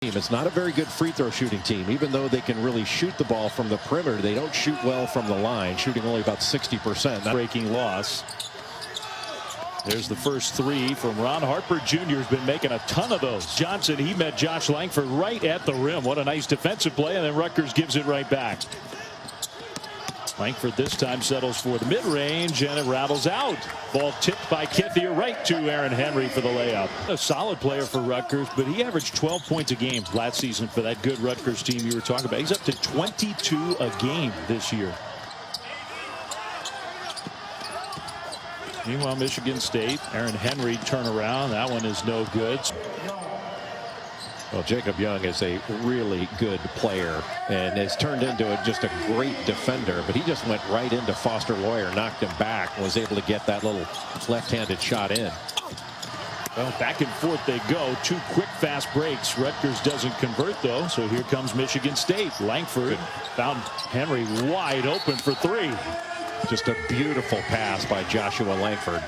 It's not a very good free throw shooting team. Even though they can really shoot the ball from the perimeter, they don't shoot well from the line, shooting only about 60%. Breaking loss. There's the first three from Ron Harper Jr. has been making a ton of those. Johnson, he met Josh Langford right at the rim. What a nice defensive play, and then Rutgers gives it right back. Langford this time settles for the mid-range, and it rattles out. Ball tipped by Kithier right to Aaron Henry for the layup. A solid player for Rutgers, but he averaged 12 points a game last season for that good Rutgers team you were talking about. He's up to 22 a game this year. Meanwhile, Michigan State, Aaron Henry turnaround. That one is no good. Well, Jacob Young is a really good player and has turned into just a great defender, but he just went right into Foster Loyer, knocked him back, and was able to get that little left-handed shot in. Well, back and forth they go. Two quick, fast breaks. Rutgers doesn't convert, though, so here comes Michigan State. Langford found Henry wide open for three. Just a beautiful pass by Joshua Langford.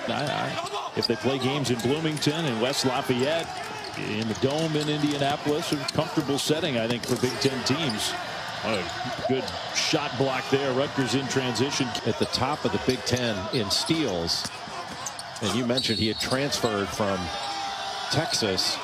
If they play games in Bloomington and West Lafayette, in the Dome in Indianapolis, a comfortable setting, I think, for Big Ten teams. A good shot block there. Rutgers in transition. At the top of the Big Ten in steals. And you mentioned he had transferred from Texas.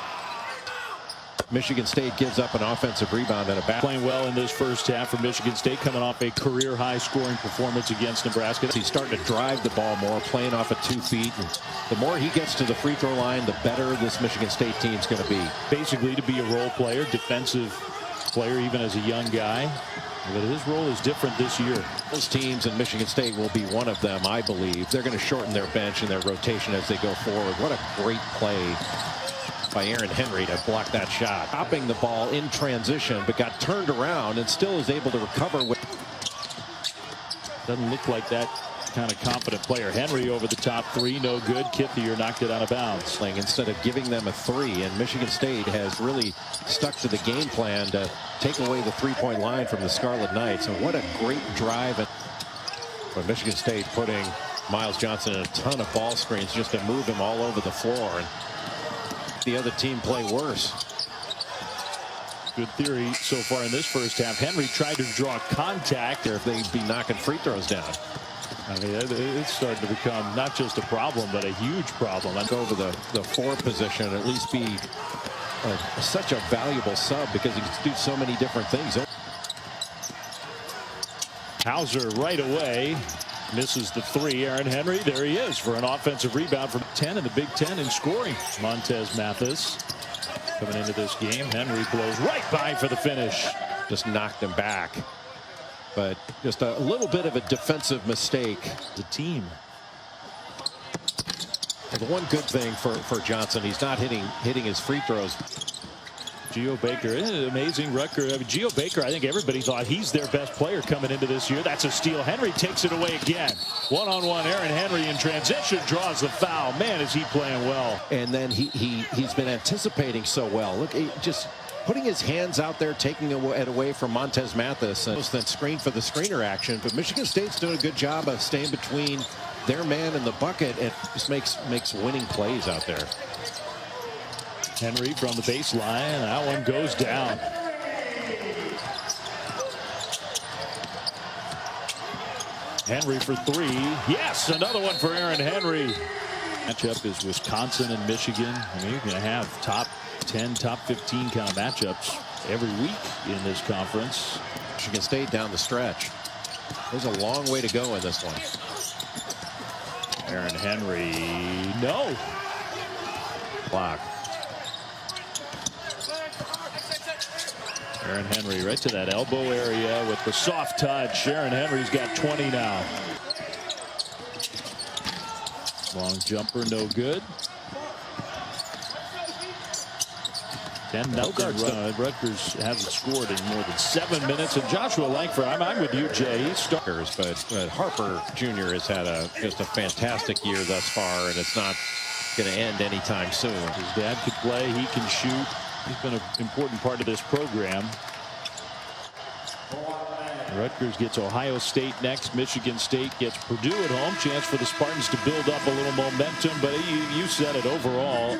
Michigan State gives up an offensive rebound and a back. Playing well in this first half for Michigan State, coming off a career-high scoring performance against Nebraska. He's starting to drive the ball more, playing off of 2 feet. And the more he gets to the free throw line, the better this Michigan State team's going to be. Basically, to be a role player, defensive player, even as a young guy. But his role is different this year. Those teams, and Michigan State will be one of them, I believe. They're going to shorten their bench and their rotation as they go forward. What a great play by Aaron Henry to block that shot. Stopping the ball in transition, but got turned around and still is able to recover. Doesn't look like that kind of confident player. Henry over the top three, no good. Kithier knocked it out of bounds. Instead of giving them a three, and Michigan State has really stuck to the game plan to take away the three-point line from the Scarlet Knights. And what a great drive. But Michigan State putting Miles Johnson in a ton of ball screens just to move him all over the floor. And the other team play worse. Good theory so far in this first half. Henry tried to draw contact. Or if they'd be knocking free throws down. I mean, it's starting to become not just a problem, but a huge problem. Go over the 4 position, at least be such a valuable sub because he can do so many different things. Hauser right away. Misses the three. Aaron Henry, there he is for an offensive rebound from 10 in the Big Ten in scoring. Montez Mathis coming into this game. Henry blows right by for the finish. Just knocked him back. But just a little bit of a defensive mistake. The team. The one good thing for Johnson, he's not hitting his free throws. Geo Baker, amazing Rutgers. Geo Baker, I think everybody thought he's their best player coming into this year. That's a steal. Henry takes it away again. One-on-one, Aaron Henry in transition draws the foul. Man, is he playing well. And then he's been anticipating so well. Look, just putting his hands out there, taking it away from Montez Mathis. And then screen for the screener action. But Michigan State's doing a good job of staying between their man and the bucket. It just makes winning plays out there. Henry from the baseline. That one goes down. Henry for three. Yes, another one for Aaron Henry. Matchup is Wisconsin and Michigan. I mean, you're going to have top 10, top 15 kind of matchups every week in this conference. Michigan State down the stretch. There's a long way to go in this one. Aaron Henry, no. Block. Aaron Henry right to that elbow area with the soft touch. Aaron Henry's got 20 now. Long jumper, no good. 10-0 Rutgers hasn't scored in more than 7 minutes. And Joshua Langford, I'm with you, Jay. He's starters, but Harper Jr. has had just a fantastic year thus far, and it's not going to end anytime soon. His dad could play, he can shoot. He's been an important part of this program. Rutgers gets Ohio State next. Michigan State gets Purdue at home. Chance for the Spartans to build up a little momentum, but you said it overall.